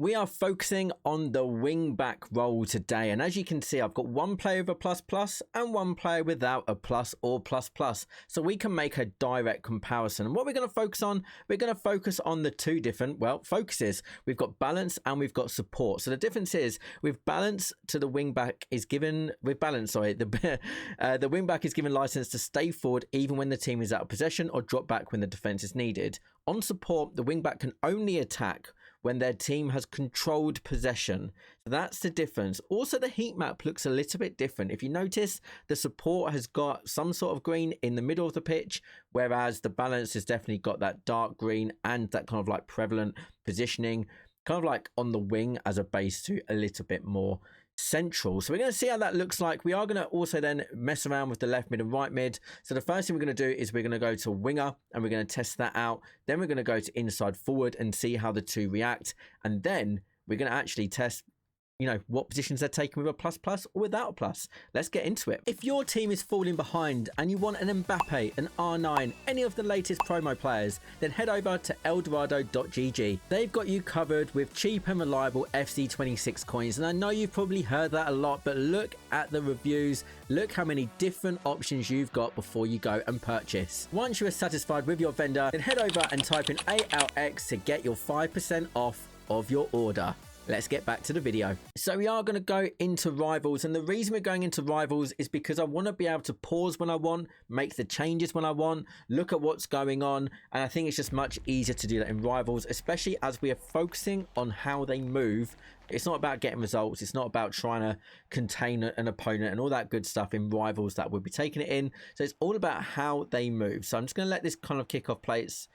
We are focusing on the wing back role today, and as you can see, I've got one player with a plus plus and one player without a plus or plus plus, so we can make a direct comparison. And what we're going to focus on, we're going to focus on the two different focuses. We've got balance and we've got support. So the difference is with balance, to the wing back is given the wing back is given license to stay forward even when the team is out of possession or drop back when the defense is needed. On support, the wing back can only attack when their team has controlled possession. So that's the difference. Also, the heat map looks a little bit different. If you notice, the support has got some sort of green in the middle of the pitch, whereas the balance has definitely got that dark green and that kind of like prevalent positioning, kind of like on the wing as a base to a little bit more central. So we're going to see how that looks like. We are going to also then mess around with the left mid and right mid. So the first thing we're going to do is we're going to go to winger and we're going to test that out. Then we're going to go to inside forward and see how the two react. And then we're going to actually test, you know, what positions they're taking with a plus plus or without a plus. Let's get into it. If your team is falling behind and you want an Mbappe, an R9, any of the latest promo players, then head over to eldorado.gg. They've got you covered with cheap and reliable FC26 coins. And I know you've probably heard that a lot, but look at the reviews. Look how many different options you've got before you go and purchase. Once you are satisfied with your vendor, then head over and type in ALX to get your 5% off of your order. Let's get back to the video. So we are going to go into rivals, and the reason we're going into rivals is because I want to be able to pause when I want, make the changes when I want, look at what's going on, and I think it's just much easier to do that in rivals, especially as we are focusing on how they move. It's not about getting results, it's not about trying to contain an opponent and all that good stuff in rivals that we'll be taking it in. So it's all about how they move. So I'm just going to let this kind of kick off play its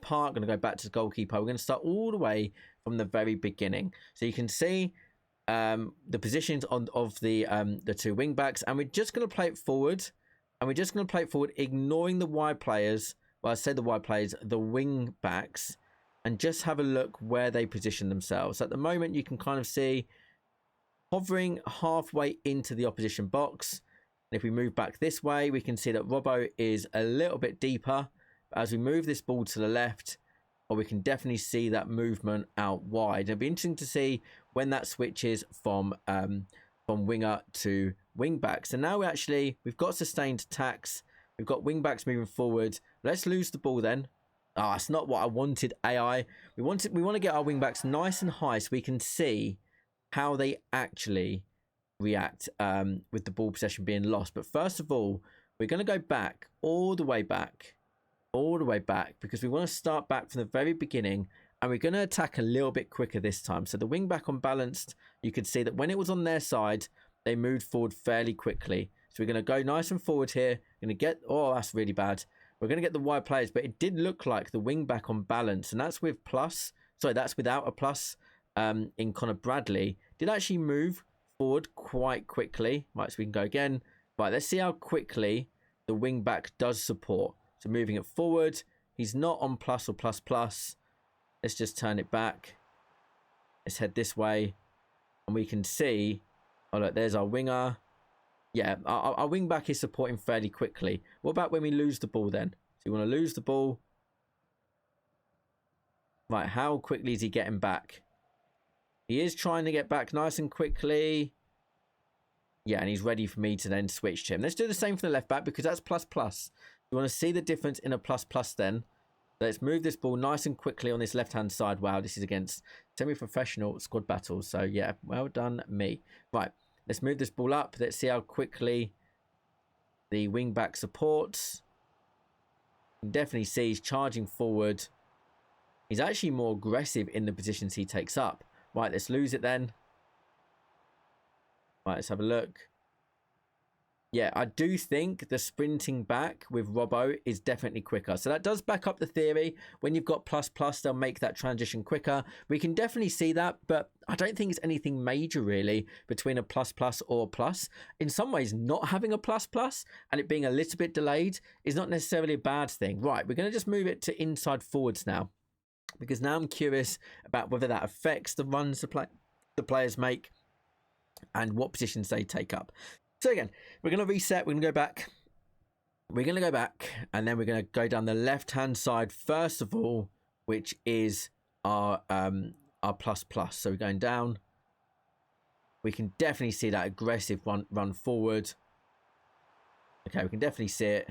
part. I'm going to go back to the goalkeeper. We're going to start all the way from the very beginning, so you can see the positions of the two wing backs, and we're just going to play it forward, ignoring the wide players. Well, I say the wide players, the wing backs, and just have a look where they position themselves. At the moment, you can kind of see hovering halfway into the opposition box, and if we move back this way, we can see that Robbo is a little bit deeper. As we move this ball to the left, or we can definitely see that movement out wide. It'll be interesting to see when that switches from winger to wing back. So now we've got sustained attacks. We've got wing backs moving forward. Let's lose the ball then. Ah, it's not what I wanted, AI. We want to get our wing backs nice and high so we can see how they actually react with the ball possession being lost. But first of all, we're going to go back, all the way back, because we want to start back from the very beginning, and we're going to attack a little bit quicker this time. So the wing back unbalanced, you could see that when it was on their side, they moved forward fairly quickly. So we're going to go nice and forward here. Going to get, oh, that's really bad. We're going to get the wide players, but it did look like the wing back on balance, and that's with plus. Sorry, that's without a plus. In Connor Bradley did actually move forward quite quickly. Right, so we can go again. Right, let's see how quickly the wing back does support. So moving it forward, he's not on plus or plus plus. Let's just turn it back. Let's head this way, and we can see, oh look, there's our winger. Yeah, our wing back is supporting fairly quickly. What about when we lose the ball then? So you want to lose the ball. Right, how quickly is he getting back? He is trying to get back nice and quickly. Yeah, and he's ready for me to then switch to him. Let's do the same for the left back, because that's plus plus. You want to see the difference in a plus plus then. Let's move this ball nice and quickly on this left-hand side. Wow, this is against semi-professional squad battles. So, yeah, well done, me. Right, let's move this ball up. Let's see how quickly the wing-back supports. You can definitely see he's charging forward. He's actually more aggressive in the positions he takes up. Right, let's lose it then. Right, let's have a look. Yeah, I do think the sprinting back with Robbo is definitely quicker. So that does back up the theory. When you've got plus plus, they'll make that transition quicker. We can definitely see that, but I don't think it's anything major really between a plus plus or a plus. In some ways, not having a plus plus and it being a little bit delayed is not necessarily a bad thing. Right, we're going to just move it to inside forwards now, because now I'm curious about whether that affects the runs the players make and what positions they take up. So again, we're going to reset. We're going to go back. We're going to go back, and then we're going to go down the left-hand side first of all, which is our our plus plus. So we're going down. We can definitely see that aggressive run forward. Okay, we can definitely see it.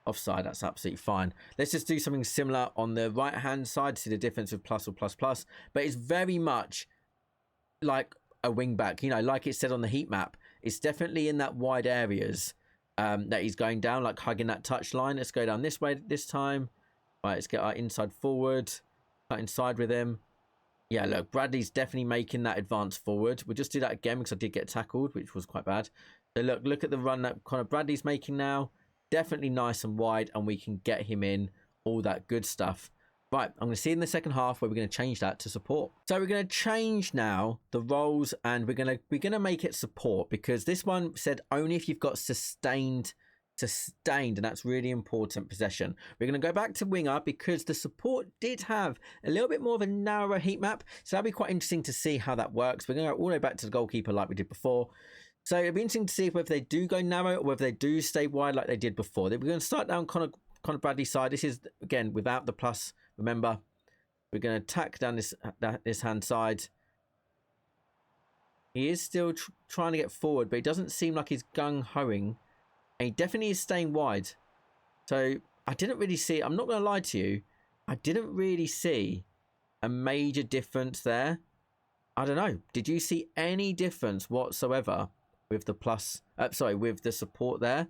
Offside, that's absolutely fine. Let's just do something similar on the right hand side. See the difference with plus or plus plus. But it's very much like a wing back, you know, like it said on the heat map. It's definitely in that wide areas that he's going down, like hugging that touch line. Let's go down this way this time. All right, let's get our inside forward, cut inside with him. Yeah, look, Bradley's definitely making that advance forward. We'll just do that again because I did get tackled, which was quite bad. So look at the run that kind of Bradley's making now. Definitely nice and wide, and we can get him in, all that good stuff. Right, I'm going to see in the second half where we're going to change that to support. So we're going to change now the roles, and we're going to make it support, because this one said only if you've got sustained, and that's really important possession. We're going to go back to winger because the support did have a little bit more of a narrower heat map, so that'll be quite interesting to see how that works. We're going to go all the way back to the goalkeeper like we did before. So it'll be interesting to see whether they do go narrow or whether they do stay wide like they did before. We're going to start down Conor Bradley's side. This is, again, without the plus. Remember, we're going to attack down this hand side. He is still trying to get forward, but it doesn't seem like he's gung-hoing. And he definitely is staying wide. So I didn't really see, I'm not going to lie to you, I didn't really see a major difference there. I don't know. Did you see any difference whatsoever with the plus, with the support there,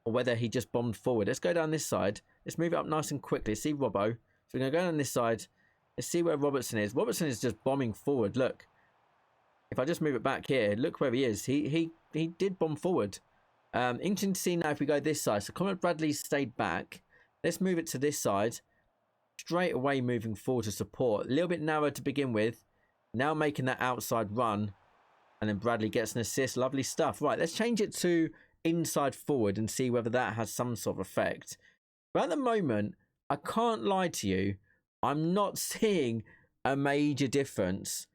or whether he just bombed forward? Let's go down this side. Let's move it up nice and quickly. See Robbo. So we're going to go down this side. Let's see where Robertson is. Robertson is just bombing forward. Look, if I just move it back here, look where he is. He did bomb forward. Interesting to see now if we go this side. So Conor Bradley stayed back. Let's move it to this side. Straight away moving forward to support. A little bit narrow to begin with. Now making that outside run. And then Bradley gets an assist. Lovely stuff. Right, let's change it to inside forward and see whether that has some sort of effect. But at the moment, I can't lie to you, I'm not seeing a major difference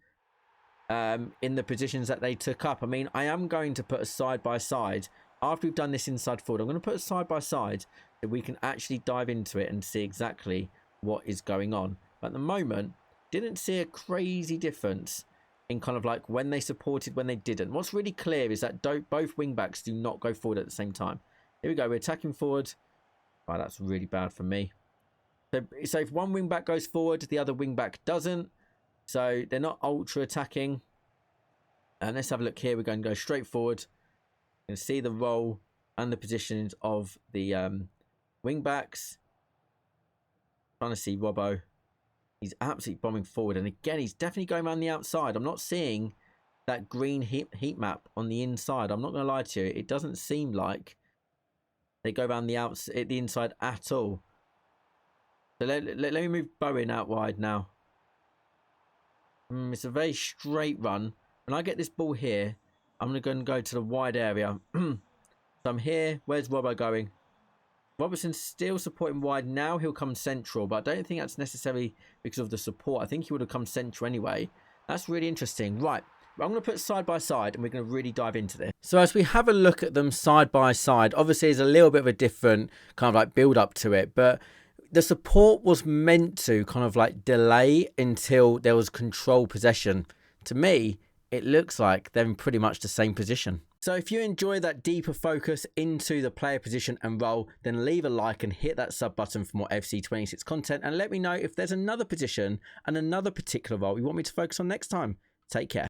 in the positions that they took up. I mean, I am going to put a side by side. After we've done this inside forward, I'm going to put a side by side so we can actually dive into it and see exactly what is going on. But at the moment, didn't see a crazy difference in kind of like when they supported, when they didn't. What's really clear is that both wing backs do not go forward at the same time. Here we go, we're attacking forward. Right, that's really bad for me. So if one wing back goes forward, the other wing back doesn't. So they're not ultra attacking. And let's have a look here. We're going to go straight forward. You can see the role and the positions of the wing backs. Trying to see Robbo. He's absolutely bombing forward. And again, he's definitely going around the outside. I'm not seeing that green heat map on the inside. I'm not going to lie to you. It doesn't seem like they go around the inside at all. So let me move Bowen out wide now. It's a very straight run. When I get this ball here, I'm going to go to the wide area. So I'm here. Where's Robbo going? Robertson's still supporting wide. Now he'll come central, but I don't think that's necessarily because of the support. I think he would have come central anyway. That's really interesting. Right. I'm going to put side by side and we're going to really dive into this. So as we have a look at them side by side, obviously there's a little bit of a different kind of like build up to it, but the support was meant to kind of like delay until there was control possession. To me, it looks like they're in pretty much the same position. So if you enjoy that deeper focus into the player position and role, then leave a like and hit that sub button for more FC26 content. And let me know if there's another position and another particular role you want me to focus on next time. Take care.